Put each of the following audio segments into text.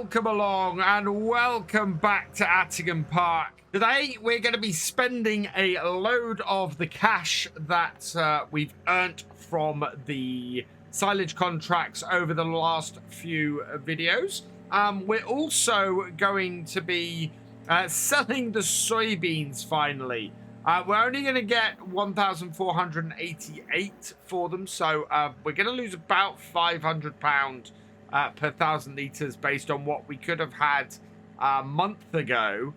welcome along and welcome back to Attingham Park. Today we're going to be spending a load of the cash that we've earned from the silage contracts over the last few videos. We're also going to be selling the soybeans finally. We're only going to get 1,488 for them, so we're going to lose about £500 per 1,000 litres based on what we could have had a month ago.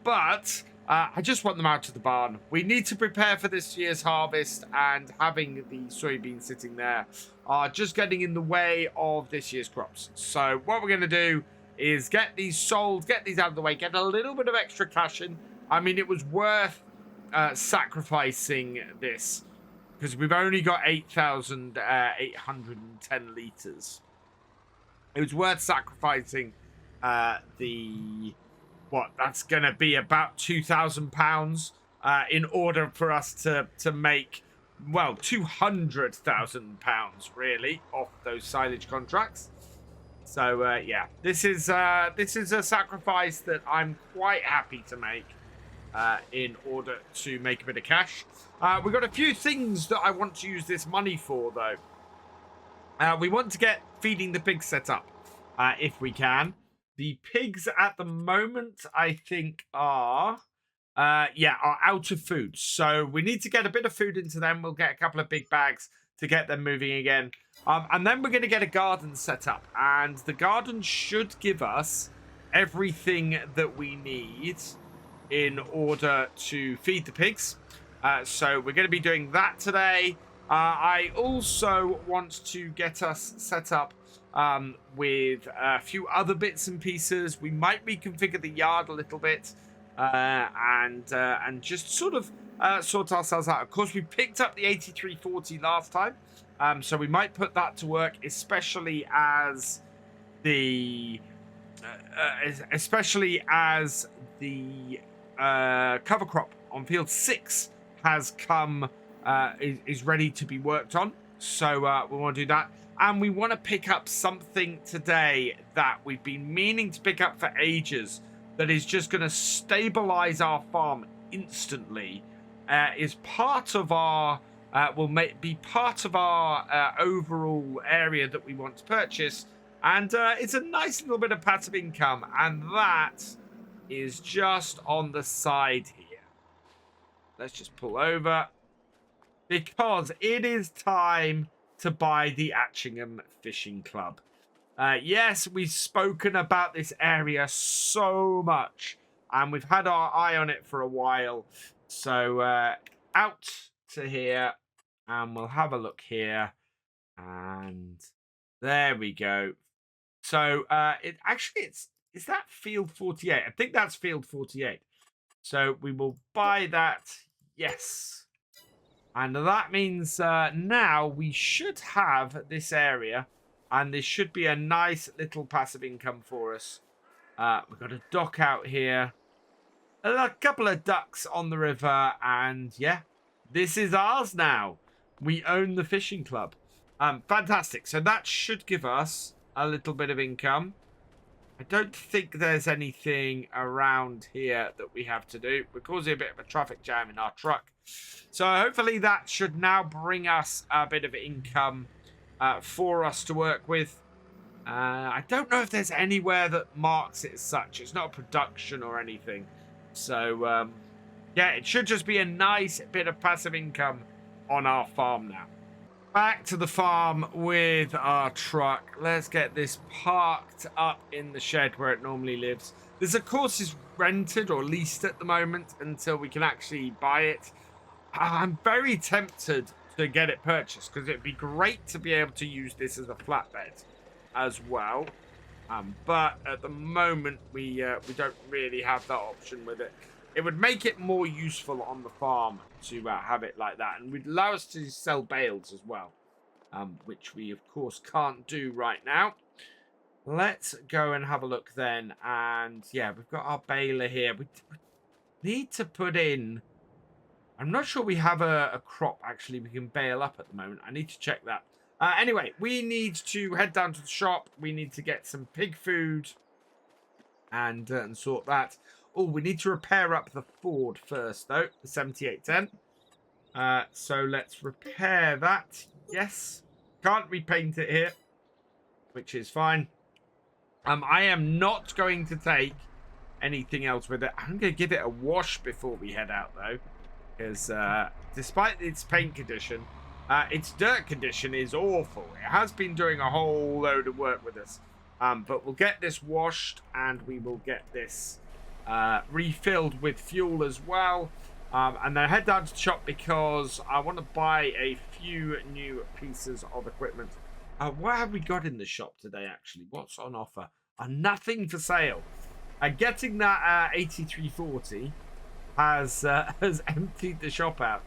But I just want them out of the barn. We need to prepare for this year's harvest, and having the soybeans sitting there are just getting in the way of this year's crops. So what we're going to do is get these sold, get these out of the way, get a little bit of extra cash in. I mean, it was worth sacrificing this because we've only got 8,810 litres. It was worth sacrificing that's going to be about £2,000 in order for us to make, well, £200,000 really off those silage contracts. So yeah, this is a sacrifice that I'm quite happy to make in order to make a bit of cash. We've got a few things that I want to use this money for, though. We want to get feeding the pigs set up, if we can. The pigs at the moment, I think, are out of food. So we need to get a bit of food into them. We'll get a couple of big bags to get them moving again. And then we're going to get a garden set up. And the garden should give us everything that we need in order to feed the pigs. So we're going to be doing that today. I also want to get us set up with a few other bits and pieces. We might reconfigure the yard a little bit and just sort of sort ourselves out. Of course, we picked up the 8340 last time, so we might put that to work, especially as the cover crop on field 6 has come, is ready to be worked on. So we want to do that. And we want to pick up something today that we've been meaning to pick up for ages, that is just going to stabilize our farm instantly. Is part of our, be part of our overall area that we want to purchase. And it's a nice little bit of passive income. And that is just on the side here. Let's just pull over, because it is time to buy the Attingham Fishing Club. Yes, we've spoken about this area so much, and we've had our eye on it for a while. So out to here, and we'll have a look here, and there we go. So is that field 48? I think that's field 48. So we will buy that. Yes. And that means now we should have this area, and this should be a nice little passive income for us. We've got a dock out here, a couple of ducks on the river, and yeah, this is ours now. We own the fishing club. Fantastic. So that should give us a little bit of income. I don't think there's anything around here that we have to do. We're causing a bit of a traffic jam in our truck. So hopefully that should now bring us a bit of income for us to work with. I don't know if there's anywhere that marks it as such. It's not a production or anything. So, yeah, it should just be a nice bit of passive income on our farm now. Back to the farm with our truck. Let's get this parked up in the shed where it normally lives. This, of course, is rented or leased at the moment until we can actually buy it. I'm very tempted to get it purchased because it'd be great to be able to use this as a flatbed as well. But at the moment, we don't really have that option with it. It would make it more useful on the farm to have it like that. And would allow us to sell bales as well, which we, of course, can't do right now. Let's go and have a look then. And, yeah, we've got our baler here. We need to put in... I'm not sure we have a crop, actually, we can bale up at the moment. I need to check that. Anyway, we need to head down to the shop. We need to get some pig food and sort that. Oh, we need to repair up the Ford first, though. The 7810. So let's repair that. Yes. Can't repaint it here, which is fine. I am not going to take anything else with it. I'm going to give it a wash before we head out, though. Because despite its paint condition, its dirt condition is awful. It has been doing a whole load of work with us. But we'll get this washed, and we will get this refilled with fuel as well. And then head down to the shop because I want to buy a few new pieces of equipment. What have we got in the shop today, actually? What's on offer? Nothing for sale. Getting that 8340 has emptied the shop out,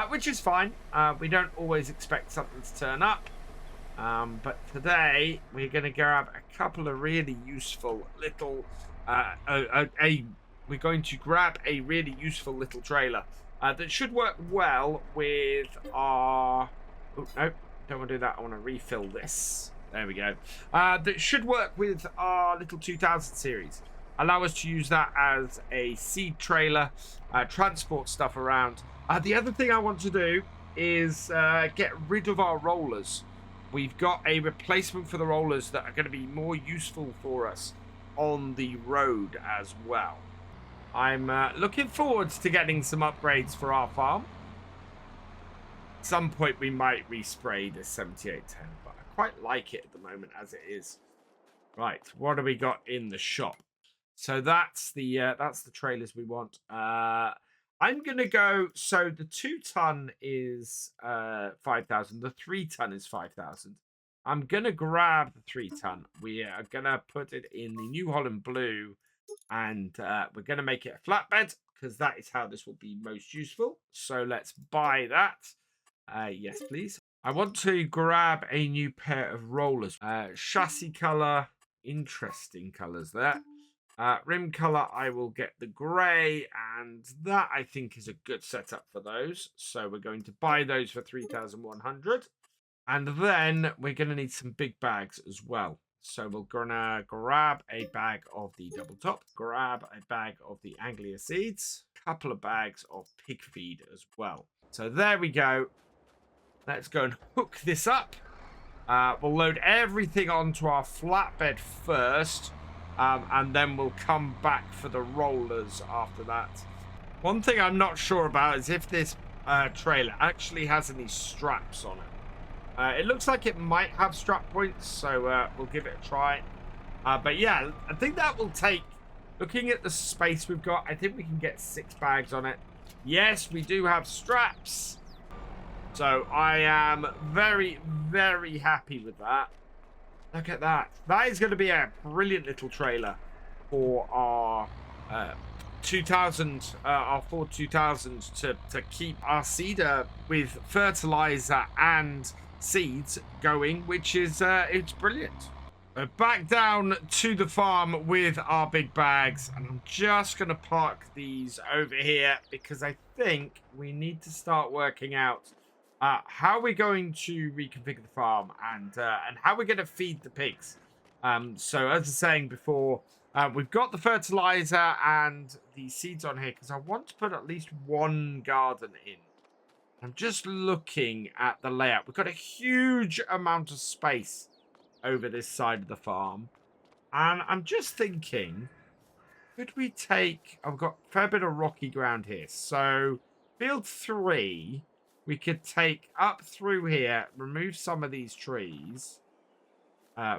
which is fine. We don't always expect something to turn up. But today we're going to grab a couple of really useful little we're going to grab a really useful little trailer that should work well with our... Oh, no, don't want to do that. I want to refill this. There we go. That should work with our little 2000 series. Allow us to use that as a seed trailer, transport stuff around. The other thing I want to do is get rid of our rollers. We've got a replacement for the rollers that are going to be more useful for us on the road as well. I'm looking forward to getting some upgrades for our farm. At some point we might respray the 7810, but I quite like it at the moment as it is. Right, what do we got in the shop? So that's the trailers we want. I'm gonna go. So the 2-ton is 5,000. The 3-ton is 5,000. I'm gonna grab the 3-ton. We are gonna put it in the New Holland blue, and we're gonna make it a flatbed because that is how this will be most useful. So let's buy that. Yes, please. I want to grab a new pair of rollers. Chassis color, interesting colors there. Rim color, I will get the grey, and that I think is a good setup for those. So we're going to buy those for 3,100. And then we're going to need some big bags as well. So we're going to grab a bag of the double top, grab a bag of the Anglia seeds, a couple of bags of pig feed as well. So there we go. Let's go and hook this up. We'll load everything onto our flatbed first. And then we'll come back for the rollers after that. One thing I'm not sure about is if this trailer actually has any straps on it. It looks like it might have strap points, so we'll give it a try. But yeah, I think that will take, looking at the space we've got, I think we can get 6 bags on it. Yes, we do have straps. So I am very, very happy with that. Look at that. That is going to be a brilliant little trailer for our 2000, our Ford 2000 to keep our seeder with fertilizer and seeds going, which is it's brilliant. Back down to the farm with our big bags, and I'm just going to park these over here because I think we need to start working out how we're going to reconfigure the farm and how we're going to feed the pigs. So as I was saying before, we've got the fertilizer and the seeds on here because I want to put at least one garden in. I'm just looking at the layout. We've got a huge amount of space over this side of the farm. And I'm just thinking, could we take... I've got a fair bit of rocky ground here. So field 3... we could take up through here, remove some of these trees,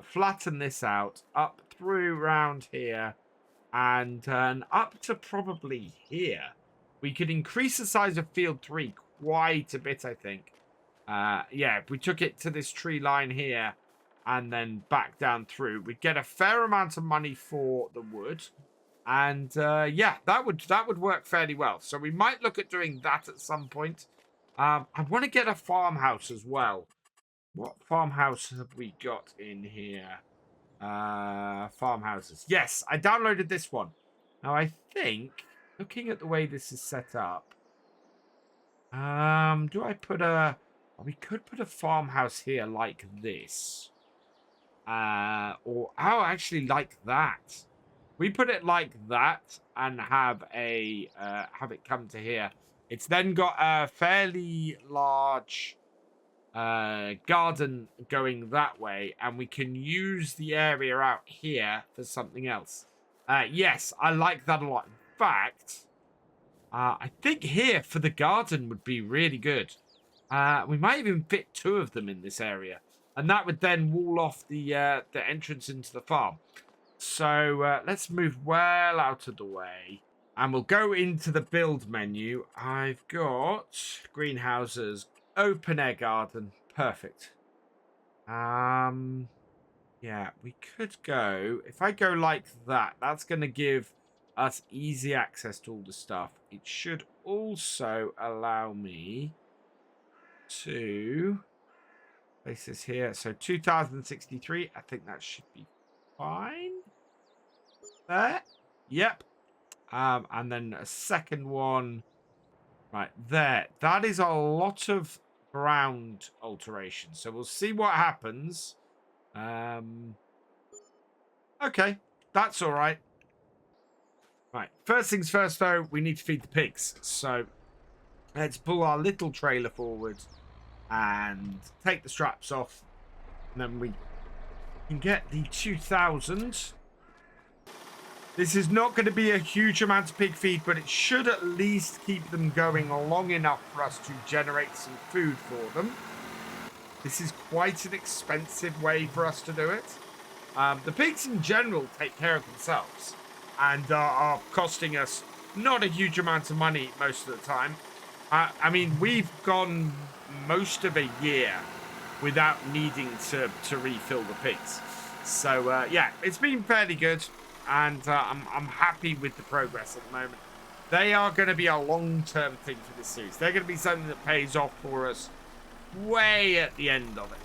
flatten this out, up through around here, and up to probably here. We could increase the size of field 3 quite a bit, I think. Yeah, if we took it to this tree line here and then back down through, we'd get a fair amount of money for the wood. And yeah, that would work fairly well. So we might look at doing that at some point. I want to get a farmhouse as well. What farmhouse have we got in here? Farmhouses. Yes, I downloaded this one. Now, I think, looking at the way this is set up, do I put a We could put a farmhouse here like this. Or actually like that. We put it like that and have it come to here. It's then got a fairly large garden going that way, and we can use the area out here for something else. Yes, I like that a lot. In fact, I think here for the garden would be really good. We might even fit 2 of them in this area, and that would then wall off the entrance into the farm. So let's move well out of the way. And we'll go into the build menu. I've got greenhouses, open air garden. Perfect. Yeah, we could go. If I go like that, that's going to give us easy access to all the stuff. It should also allow me to place this here. So 2063, I think that should be fine. There. Yep. And then a second one right there. That is a lot of ground alteration. So we'll see what happens. Okay, that's all right. Right. First things first, though, we need to feed the pigs. So let's pull our little trailer forward and take the straps off. And then we can get the 2,000. This is not going to be a huge amount of pig feed, but it should at least keep them going long enough for us to generate some food for them. This is quite an expensive way for us to do it. The pigs in general take care of themselves and are costing us not a huge amount of money most of the time. I mean, we've gone most of a year without needing to refill the pigs. So, yeah, it's been fairly good. And I'm happy with the progress at the moment. They are going to be a long-term thing for this series. They're going to be something that pays off for us way at the end of it.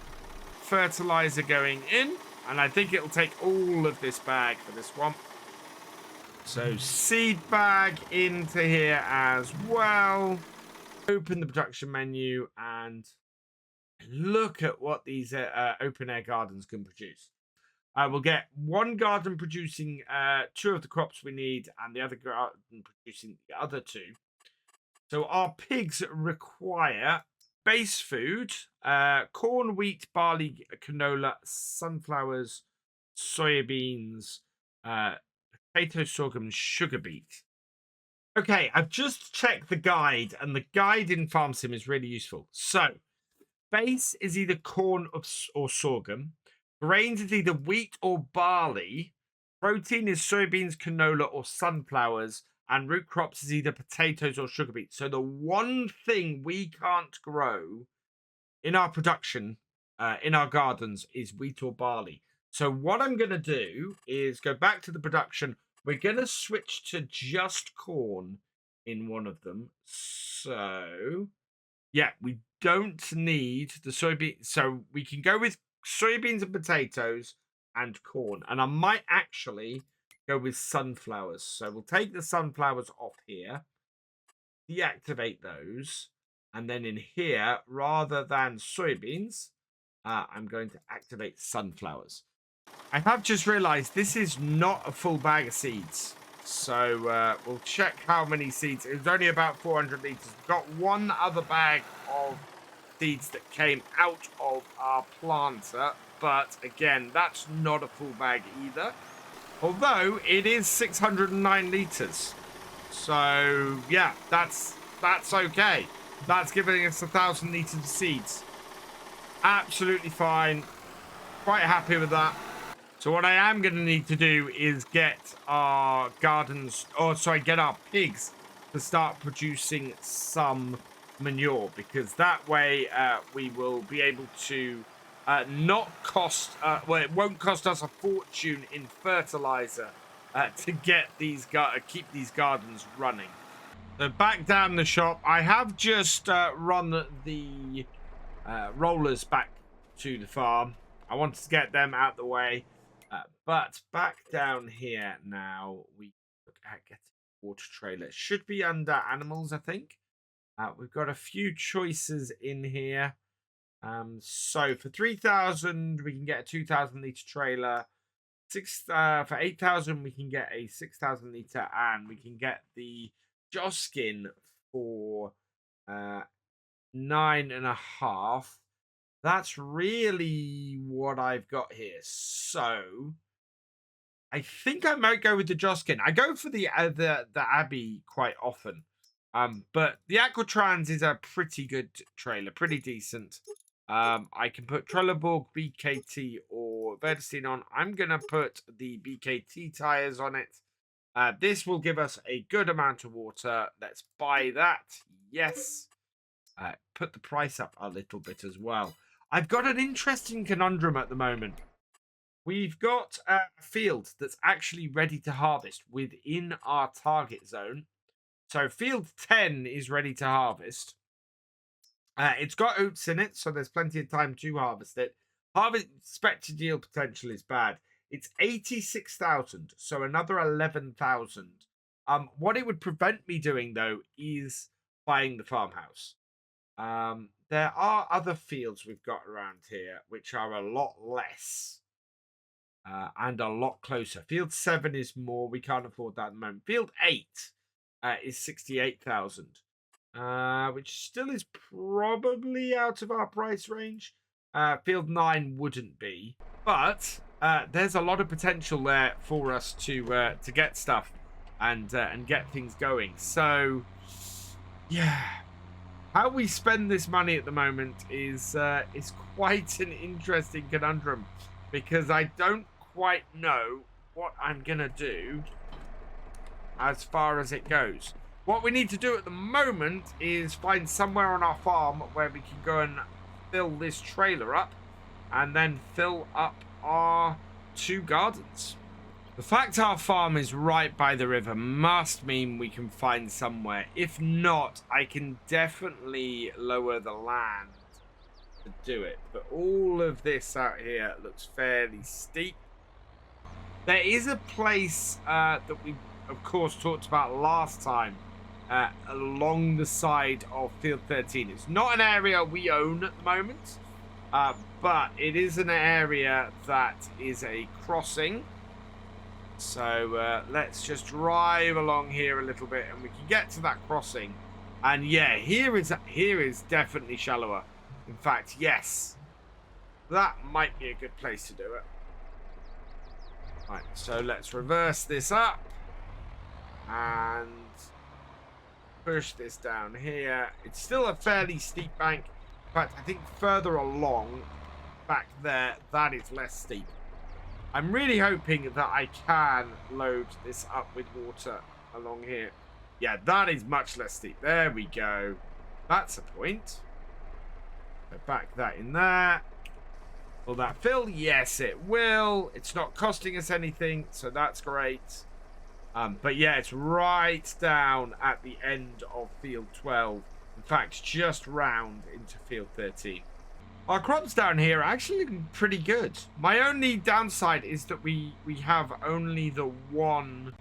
Fertilizer going in, and I think it'll take all of this bag for this one. So seed bag into here as well. Open the production menu and look at what these open-air gardens can produce. We'll get 1 garden producing 2 of the crops we need, and the other garden producing the other 2. So our pigs require base food, corn, wheat, barley, canola, sunflowers, soybeans, potato, sorghum, and sugar beet. Okay, I've just checked the guide, and the guide in FarmSim is really useful. So, base is either corn or sorghum. Grains is either wheat or barley. Protein is soybeans, canola, or sunflowers. And root crops is either potatoes or sugar beets. So the one thing we can't grow in our production, in our gardens, is wheat or barley. So what I'm going to do is go back to the production. We're going to switch to just corn in one of them. So, yeah, we don't need the soybean. So we can go with soybeans and potatoes and corn. And I might actually go with sunflowers. So we'll take the sunflowers off here, deactivate those, and then in here, rather than soybeans, I'm going to activate sunflowers. I have just realized this is not a full bag of seeds. So we'll check how many seeds. It's only about 400 liters. We've got 1 other bag of seeds that came out of our planter, but again, that's not a full bag either. Although it is 609 liters. So yeah, that's okay. That's giving us 1,000 liters of seeds. Absolutely fine. Quite happy with that. So what I am going to need to do is get our gardens, get our pigs to start producing some manure, because that way we will be able to not cost, it won't cost us a fortune in fertilizer to get these keep these gardens running. So back down the shop, I have just run the rollers back to the farm. I wanted to get them out the way. But back down here now, we look at getting a water trailer. It should be under animals, I think. We've got a few choices in here. So for 3,000, we can get a 2,000 litre trailer. For 8,000, we can get a 6,000 litre, and we can get the Joskin for 9.5. That's really what I've got here. So I think I might go with the Joskin. I go for the Abbey quite often. But the Aquatrans is a pretty good trailer, pretty decent. I can put Trelleborg, BKT, or Vredestein on. I'm going to put the BKT tires on it. This will give us a good amount of water. Let's buy that. Yes. Put the price up a little bit as well. I've got an interesting conundrum at the moment. We've got a field that's actually ready to harvest within our target zone. So field 10 is ready to harvest. It's got oats in it, so there's plenty of time to harvest it. Harvest expected yield potential is bad. It's 86,000, so another 11,000. What it would prevent me doing, though, is buying the farmhouse. There are other fields we've got around here, which are a lot less. And a lot closer. Field 7 is more. We can't afford that at the moment. Field 8 is 68,000. Which still is probably out of our price range. Field 9 wouldn't be. But there's a lot of potential there for us to get stuff and get things going. So, yeah. How we spend this money at the moment is quite an interesting conundrum, because I don't quite know what I'm going to do as far as it goes. What we need to do at the moment is find somewhere on our farm where we can go and fill this trailer up and then fill up our 2 gardens. The fact our farm is right by the river must mean we can find somewhere. If not, I can definitely lower the land to do it. But all of this out here looks fairly steep. There is a place that we, of course, talked about last time along the side of Field 13. It's not an area we own at the moment, but it is an area that is a crossing. So let's just drive along here a little bit and we can get to that crossing. And yeah, here is definitely shallower. In fact, yes, that might be a good place to do it. Right, so let's reverse this up and push this down here. It's still a fairly steep bank. In fact, I think further along back there, that is less steep. I'm really hoping that I can load this up with water along here. Yeah, that is much less steep. There we go. That's a point. So back that in there. Will that fill? Yes, it will. It's not costing us anything, so that's great. But yeah, it's right down at the end of Field 12. In fact, just round into Field 13. Our crops down here are actually looking pretty good. My only downside is that we have only the one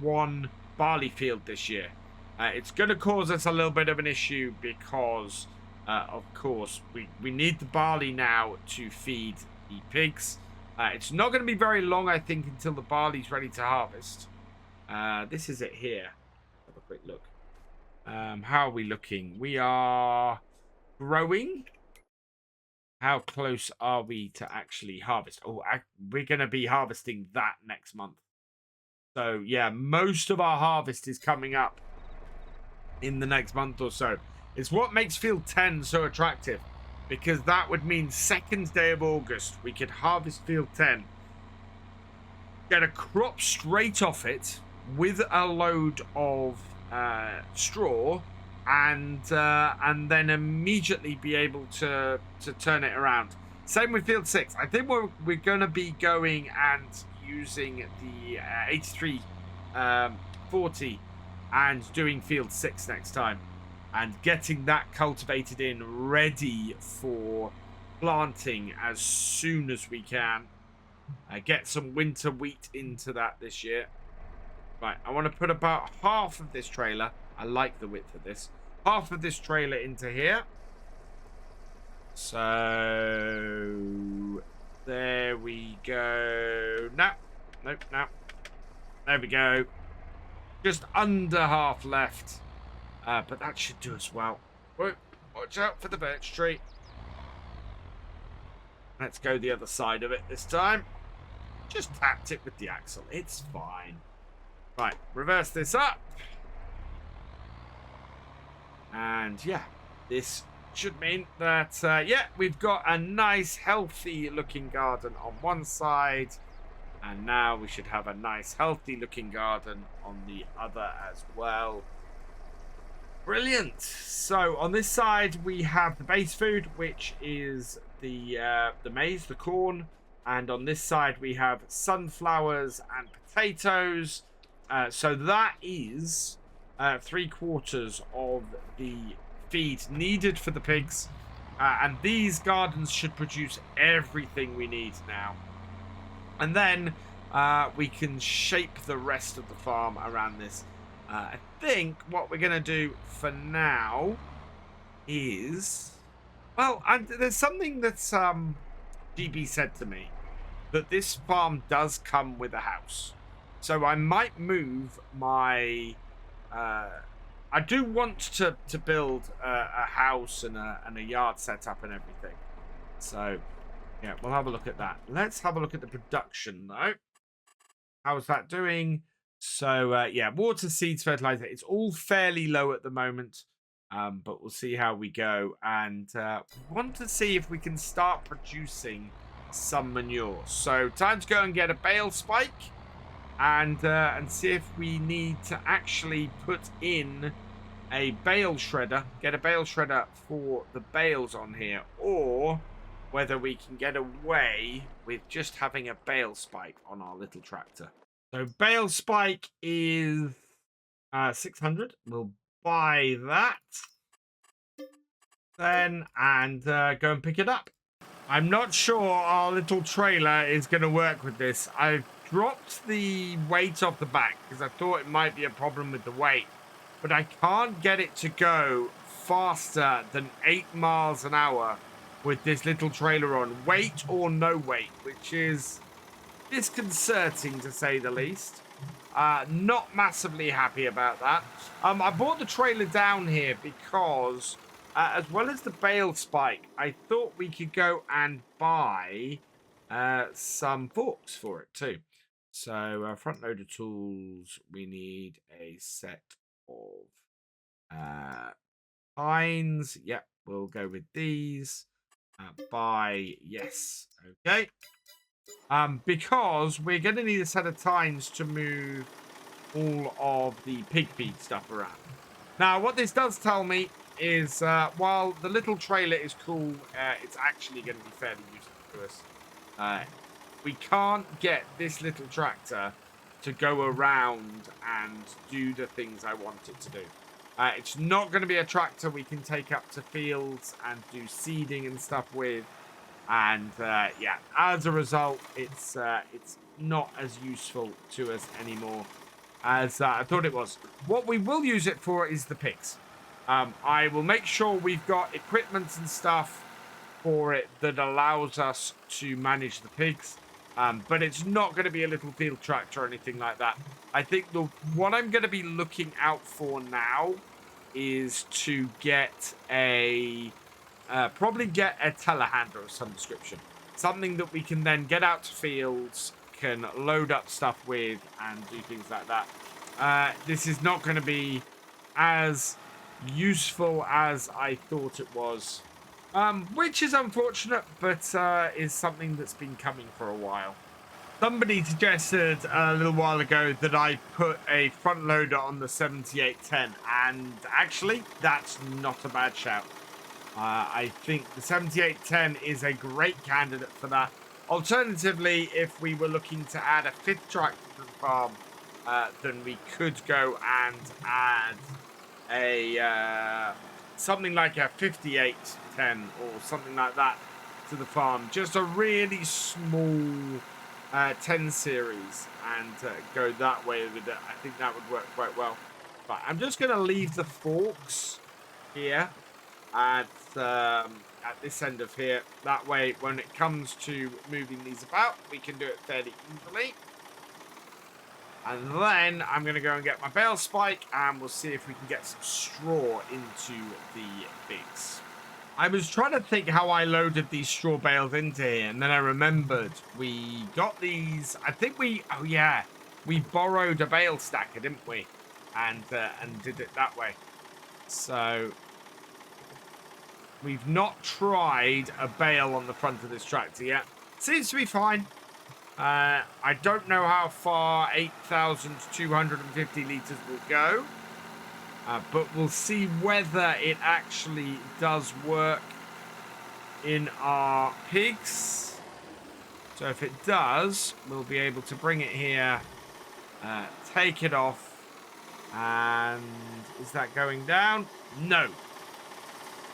one barley field this year. It's going to cause us a little bit of an issue because, of course, we need the barley now to feed the pigs. It's not going to be very long, I think, until the barley's ready to harvest. This is it here. Have a quick look. How are we looking? We are growing. How close are we to actually harvest? Oh, we're going to be harvesting that next month. So, yeah, most of our harvest is coming up in the next month or so. It's what makes Field 10 so attractive, because that would mean 2nd day of August, we could harvest Field 10, get a crop straight off it with a load of straw, and then immediately be able to turn it around. Same with Field 6. I think we're going to be going and using the 8340 and doing Field 6 next time, and getting that cultivated in, ready for planting as soon as we can. Get some winter wheat into that this year. Right, I want to put about half of this trailer. I like the width of this. half of this trailer into here. So there we go. No, nope, no. There we go. Just under half left. But that should do us well. Whoa, watch out for the birch tree. Let's go the other side of it this time. Just tapped it with the axle. It's fine. Right, reverse this up. And yeah, this should mean that, yeah, we've got a nice, healthy looking garden on one side. And now we should have a nice, healthy looking garden on the other as well. Brilliant. So on this side, we have the base food, which is the maize, the corn. And on this side, we have sunflowers and potatoes. So that is 3/4 of the feed needed for the pigs. And these gardens should produce everything we need now. And then we can shape the rest of the farm around this. I think what we're going to do for now is... Well, there's something that's GB said to me. That this farm does come with a house. So I might move my... I do want to build a house and a yard setup and everything. So, yeah, we'll have a look at that. Let's have a look at the production, though. How's that doing? So, yeah, water, seeds, fertilizer. It's all fairly low at the moment. But we'll see how we go. And we want to see if we can start producing some manure. So, time to go and get a bale spike. And see if we need to actually put in a bale shredder. Get a bale shredder for the bales on here. Or whether we can get away with just having a bale spike on our little tractor. So bale spike is 600. We'll buy that then and go and pick it up. I'm not sure our little trailer is going to work with this. I've dropped the weight off the back because I thought it might be a problem with the weight, but I can't get it to go faster than 8 miles an hour with this little trailer on, weight or no weight, which is disconcerting to say the least. Not massively happy about that. I brought the trailer down here because as well as the bale spike, I thought we could go and buy some forks for it too. So front loader tools, we need a set of pines. Yep, we'll go with these. Buy, yes, okay. Because we're going to need a set of tines to move all of the pig feed stuff around. Now, what this does tell me is while the little trailer is cool, it's actually going to be fairly useful to us. We can't get this little tractor to go around and do the things I want it to do. It's not going to be a tractor we can take up to fields and do seeding and stuff with. And yeah, as a result, it's not as useful to us anymore as I thought it was. What we will use it for is the pigs. I will make sure we've got equipment and stuff for it that allows us to manage the pigs. But it's not going to be a little field tractor or anything like that. I think what I'm going to be looking out for now is to get probably get a telehandler of some description. Something that we can then get out to fields, can load up stuff with, and do things like that. This is not going to be as useful as I thought it was. Which is unfortunate, but is something that's been coming for a while. Somebody suggested a little while ago that I put a front loader on the 7810, and actually, that's not a bad shout. I think the 7810 is a great candidate for that. Alternatively, if we were looking to add a 5th tractor to the farm, then we could go and add a something like a 5810 or something like that to the farm. Just a really small 10 series and go that way with it. I think that would work quite well. But I'm just going to leave the forks here at this end of here. That way, when it comes to moving these about, we can do it fairly easily. And then I'm going to go and get my bale spike, and we'll see if we can get some straw into the bigs. I was trying to think how I loaded these straw bales into here, and then I remembered we got these. I think oh yeah, we borrowed a bale stacker, didn't we? And did it that way. So we've not tried a bale on the front of this tractor yet. Seems to be fine. I don't know how far 8,250 litres will go. But we'll see whether it actually does work in our pigs. So if it does, we'll be able to bring it here, take it off. And is that going down? No.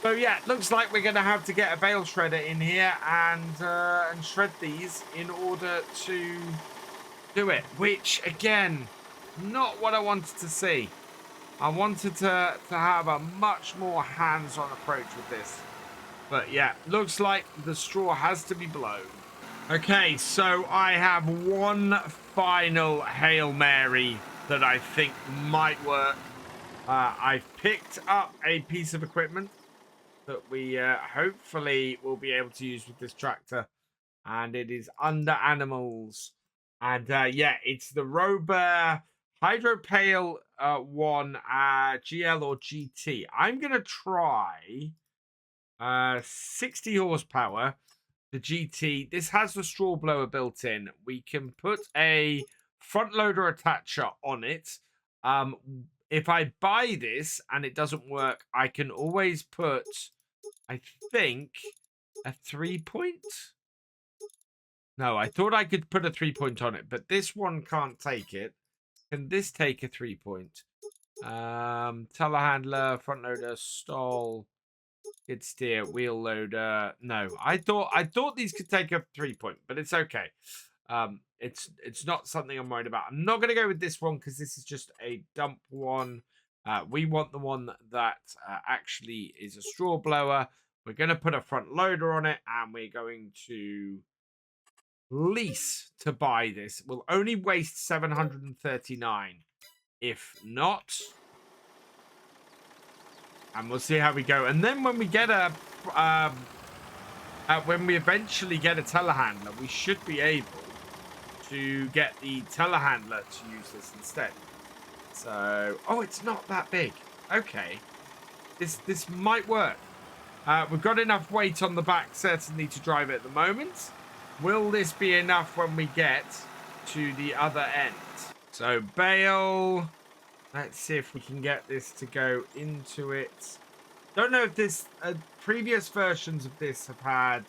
So yeah, looks like we're going to have to get a bale shredder in here and shred these in order to do it. Which, again, not what I wanted to see. I wanted to have a much more hands-on approach with this. But yeah, looks like the straw has to be blown. Okay, so I have one final Hail Mary that I think might work. I've picked up a piece of equipment that we hopefully will be able to use with this tractor. And it is under animals. And yeah, it's the Robur Hydropale 1 GL or GT. I'm going to try 60 horsepower, the GT. This has the straw blower built in. We can put a front loader attacher on it. If I buy this and it doesn't work, I can always put, I think, a 3-point. No, I thought I could put a 3-point on it, but this one can't take it. Can this take a 3-point? Telehandler, front loader, stall, skid steer, wheel loader. No, I thought these could take a 3-point, but it's okay. It's not something I'm worried about. I'm not going to go with this one because this is just a dump one. We want the one that actually is a straw blower. We're going to put a front loader on it, and we're going to lease to buy this. We'll only waste 739. If not, and we'll see how we go. And then when we get when we eventually get a telehandler, we should be able to get the telehandler to use this instead. So, oh, it's not that big. Okay, this might work. We've got enough weight on the back, certainly, to drive it at the moment. Will this be enough when we get to the other end? So, bale. Let's see if we can get this to go into it. Don't know if this previous versions of this have had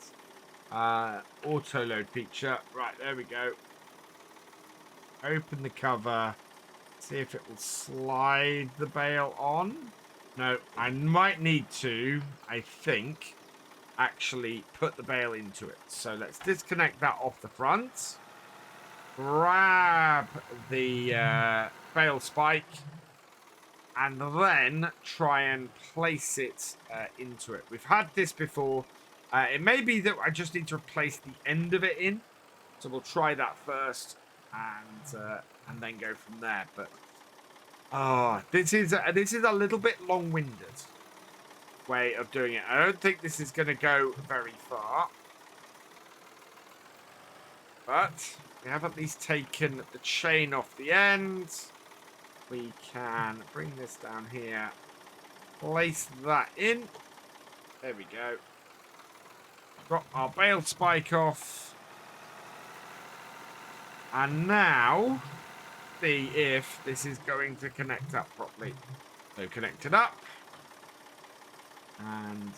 auto load feature. Right, there we go. Open the cover. See if it will slide the bale on. No, I might need to, I think, actually put the bale into it. So let's disconnect that off the front. Grab the bale spike. And then try and place it into it. We've had this before. It may be that I just need to replace the end of it in. So we'll try that first and then go from there. But this is a little bit long-winded way of doing it. I don't think this is going to go very far. But we have at least taken the chain off the end. We can bring this down here, place that in. There we go. Drop our bale spike off. And now, see if this is going to connect up properly. So connect it up. And,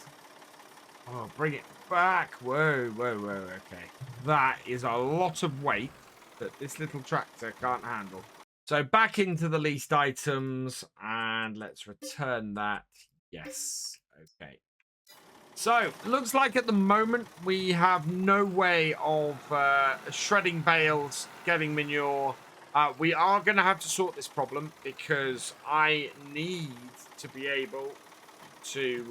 bring it back. Whoa, okay. That is a lot of weight that this little tractor can't handle. So back into the leased items, and let's return that. Yes. Okay. So, looks like at the moment we have no way of shredding bales, getting manure. We are going to have to sort this problem because I need to be able to,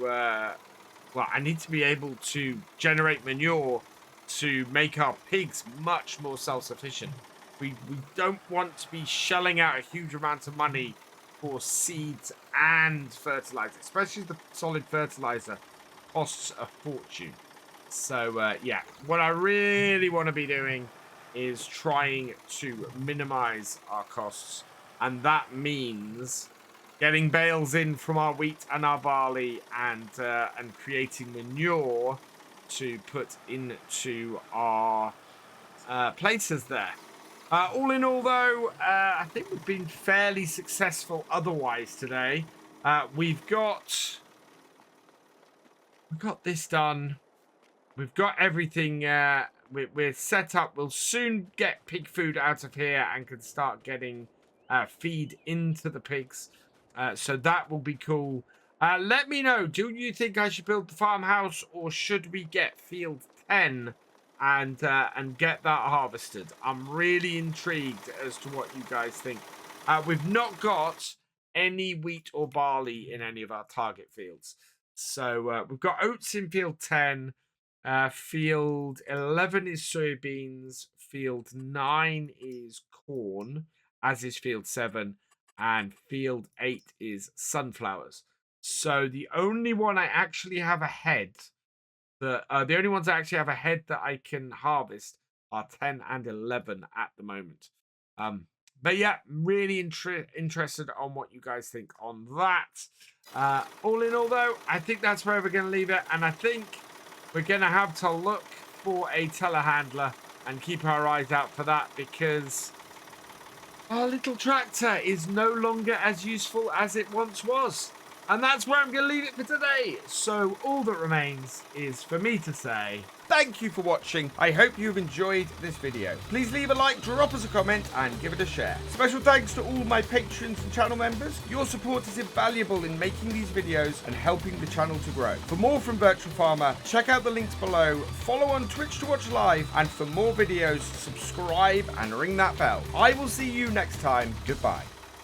well, I need to be able to generate manure to make our pigs much more self-sufficient. We don't want to be shelling out a huge amount of money for seeds and fertilizer, especially the solid fertilizer costs a fortune. So, yeah, what I really want to be doing is trying to minimize our costs. And that means getting bales in from our wheat and our barley and creating manure to put into our places there. All in all, though, I think we've been fairly successful otherwise today. We've got this done. We've got everything. We're set up. We'll soon get pig food out of here and can start getting feed into the pigs. So that will be cool. Let me know. Do you think I should build the farmhouse, or should we get field 10 and get that harvested? I'm really intrigued as to what you guys think. We've not got any wheat or barley in any of our target fields. So we've got oats in field 10. Field 11 is soybeans. Field 9 is corn, as is field 7. And field 8 is sunflowers. So the only one I actually have ahead, the only ones I actually have ahead that I can harvest are 10 and 11 at the moment. But yeah, really interested on what you guys think on that. All in all, though, I think that's where we're going to leave it. And I think we're going to have to look for a telehandler and keep our eyes out for that, because our little tractor is no longer as useful as it once was. And that's where I'm going to leave it for today. So all that remains is for me to say thank you for watching. I hope you've enjoyed this video. Please leave a like, drop us a comment, and give it a share. Special thanks to all my patrons and channel members. Your support is invaluable in making these videos and helping the channel to grow. For more from Virtual Farmer, check out the links below, follow on Twitch to watch live, and for more videos, subscribe and ring that bell. I will see you next time. Goodbye.